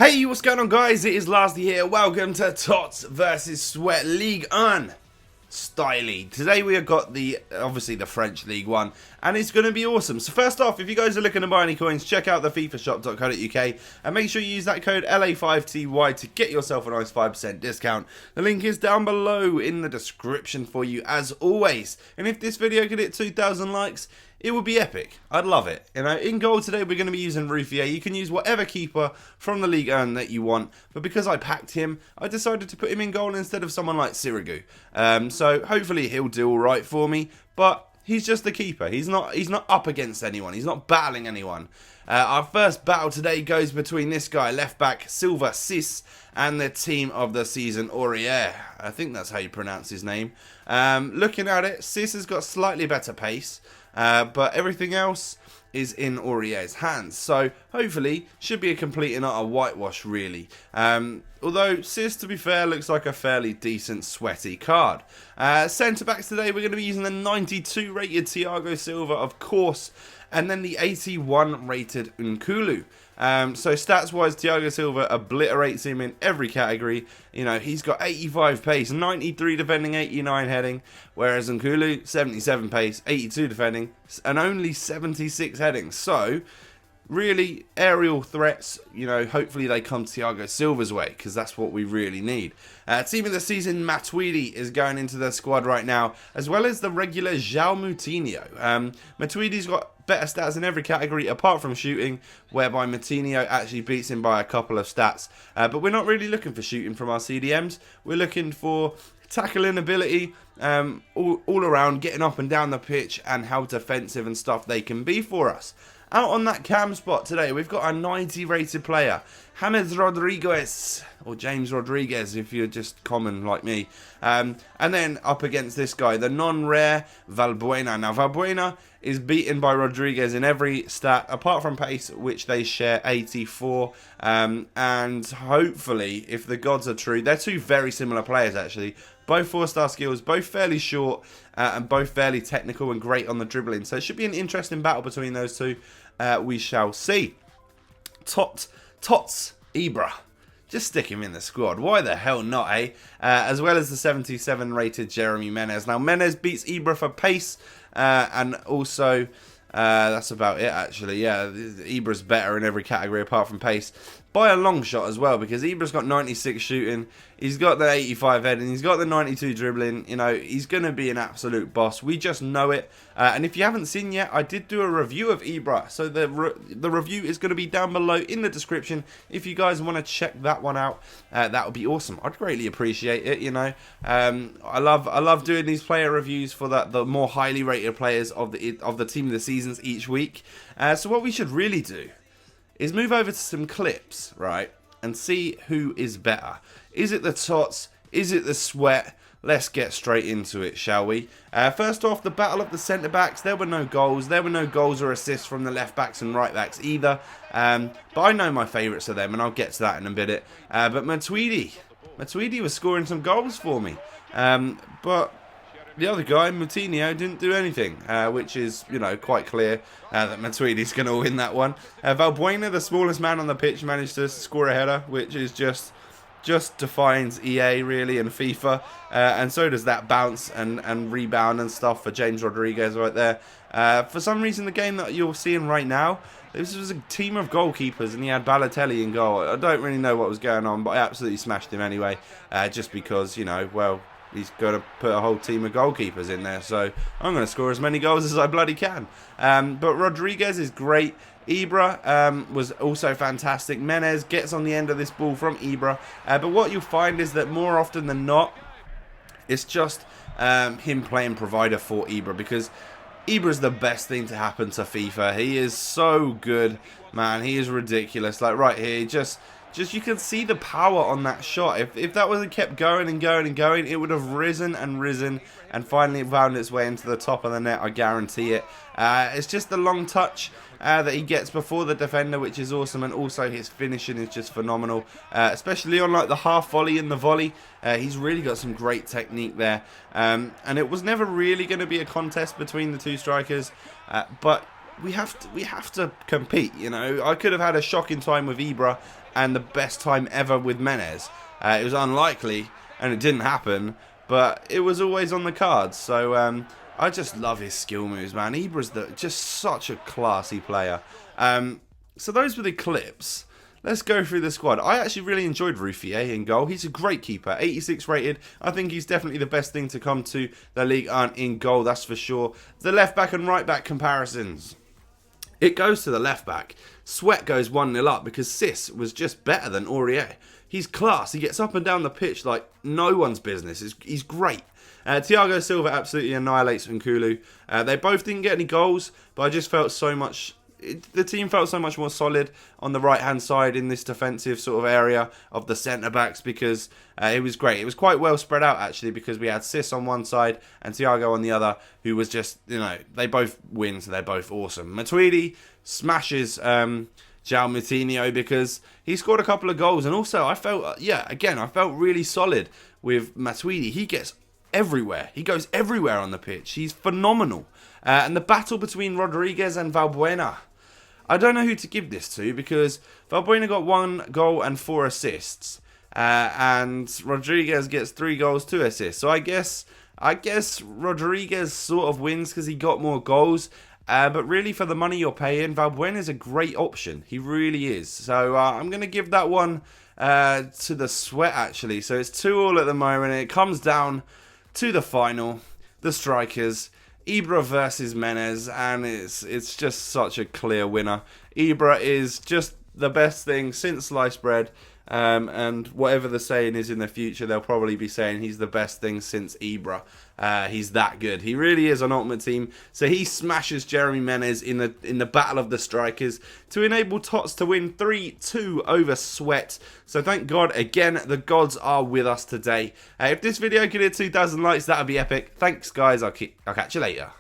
Hey, what's going on, guys? It is Lasty here. Welcome to Tots versus Sweat Ligue 1 Styly. Today we have got obviously the French League 1, and it's going to be awesome. So first off, if you guys are looking to buy any coins, check out the fifashop.co.uk and make sure you use that code LA5TY to get yourself a nice 5% discount. The link is down below in the description for you as always. And if this video could hit 2,000 likes, it would be epic. I'd love it. You know, in goal today we're going to be using Ruffier. You can use whatever keeper from the Ligue 1 that you want, but because I packed him, I decided to put him in goal instead of someone like Sirigu. So hopefully he'll do all right for me. But he's just the keeper. He's not up against anyone. He's not battling anyone. Our first battle today goes between this guy, left back Silva Sis, and the team of the season, Aurier. I think that's how you pronounce his name. Looking at it, Sis has got slightly better pace. But everything else is in Aurier's hands, so hopefully should be a complete and utter whitewash, really. Although Sis, to be fair, looks like a fairly decent sweaty card. Centre backs today, we're going to be using the 92 rated Thiago Silva, of course, and then the 81 rated Nkulu. So stats wise, Thiago Silva obliterates him in every category. You know, he's got 85 pace, 93 defending, 89 heading, whereas Nkulu 77 pace, 82 defending, and only 76 heading. So really, aerial threats, you know, hopefully they come Thiago Silva's way, because that's what we really need. Team of the season, Matuidi is going into the squad right now, as well as the regular João Moutinho. Matuidi's got better stats in every category apart from shooting, whereby Moutinho actually beats him by a couple of stats. But we're not really looking for shooting from our CDMs. We're looking for tackling ability, all around, getting up and down the pitch, and how defensive and stuff they can be for us. Out on that cam spot today, we've got a 90 rated player, James Rodriguez, or James Rodriguez if you're just common like me. And then up against this guy, the non-rare Valbuena. Now Valbuena is beaten by Rodriguez in every stat, apart from pace, which they share 84. And hopefully, if the gods are true, they're two very similar players actually. Both 4-star skills, both fairly short, and both fairly technical and great on the dribbling. So it should be an interesting battle between those two. We shall see. Tots, Ibra. Just stick him in the squad. Why the hell not, eh? As well as the 77 rated Jeremy Menez. Now, Menez beats Ibra for pace, and also that's about it, actually. Yeah, Ibra's better in every category apart from pace. By a long shot as well, because Ibra's got 96 shooting, he's got the 85 heading, he's got the 92 dribbling. You know, he's going to be an absolute boss. We just know it. And if you haven't seen yet, I did do a review of Ibra, so the review is going to be down below in the description. If you guys want to check that one out, that would be awesome. I'd greatly appreciate it. You know, I love doing these player reviews for the more highly rated players of the team of the seasons each week. So what we should really do is move over to some clips, right, and see who is better. Is it the Tots? Is it the Sweat? Let's get straight into it, shall we? First off, the battle of the centre-backs. There were no goals. There were no goals or assists from the left-backs and right-backs either. But I know my favourites are them, and I'll get to that in a minute. But Matuidi was scoring some goals for me. But the other guy, Moutinho, didn't do anything, which is, you know, quite clear that Matuidi's going to win that one. Valbuena, the smallest man on the pitch, managed to score a header, which is just defines EA, really, and FIFA. And so does that bounce and rebound and stuff for James Rodriguez right there. For some reason, the game that you're seeing right now, this was a team of goalkeepers, and he had Balotelli in goal. I don't really know what was going on, but I absolutely smashed him anyway, just because, you know, well, he's going to put a whole team of goalkeepers in there, so I'm going to score as many goals as I bloody can. But Rodriguez is great. Ibra was also fantastic. Menez gets on the end of this ball from Ibra. But what you'll find is that more often than not, it's just him playing provider for Ibra, because Ibra's the best thing to happen to FIFA. He is so good, man. He is ridiculous. Like right here, just you can see the power on that shot. If that wasn't kept going and going and going, it would have risen and risen and finally found its way into the top of the net, I guarantee it. It's just the long touch that he gets before the defender, which is awesome, and also his finishing is just phenomenal, especially on like the half volley and the volley. He's really got some great technique there, and it was never really going to be a contest between the two strikers, but we have to compete. You know, I could have had a shocking time with Ibra and the best time ever with Menez. It was unlikely and it didn't happen, but it was always on the cards. So I just love his skill moves, man. Ibra's just such a classy player. So those were the clips. Let's go through the squad. I actually really enjoyed Ruffier in goal. He's a great keeper. 86 rated. I think he's definitely the best thing to come to the Ligue 1 in goal, that's for sure. The left back and right back comparisons. It goes to the left back. Sweat goes 1-0 up because Sis was just better than Aurier. He's class. He gets up and down the pitch like no one's business. He's great. Thiago Silva absolutely annihilates Nkulu. They both didn't get any goals, but I just felt so much... the team felt so much more solid on the right-hand side in this defensive sort of area of the centre-backs because it was great. It was quite well spread out, actually, because we had Sis on one side and Thiago on the other, who was just, you know, they both win, so they're both awesome. Matuidi smashes João Moutinho because he scored a couple of goals, and also I felt, I felt really solid with Matuidi. He gets everywhere. He goes everywhere on the pitch. He's phenomenal. And the battle between Rodriguez and Valbuena, I don't know who to give this to because Valbuena got 1 goal and 4 assists, and Rodriguez gets 3 goals, 2 assists. So I guess Rodriguez sort of wins because he got more goals. But really, for the money you're paying, Valbuena is a great option. He really is. So I'm going to give that one to the Sweat, actually. So it's 2-2 at the moment. It comes down to the final, the strikers. Ibra versus Menez, and it's just such a clear winner. Ibra is just the best thing since sliced bread, and whatever the saying is in the future, they'll probably be saying he's the best thing since Ibra. He's that good. He really is on Ultimate Team. So he smashes Jeremy Menez in the battle of the strikers to enable Tots to win 3-2 over Sweat. So thank God, again, the gods are with us today. If this video could hit 2,000 likes, that would be epic. Thanks, guys. I'll catch you later.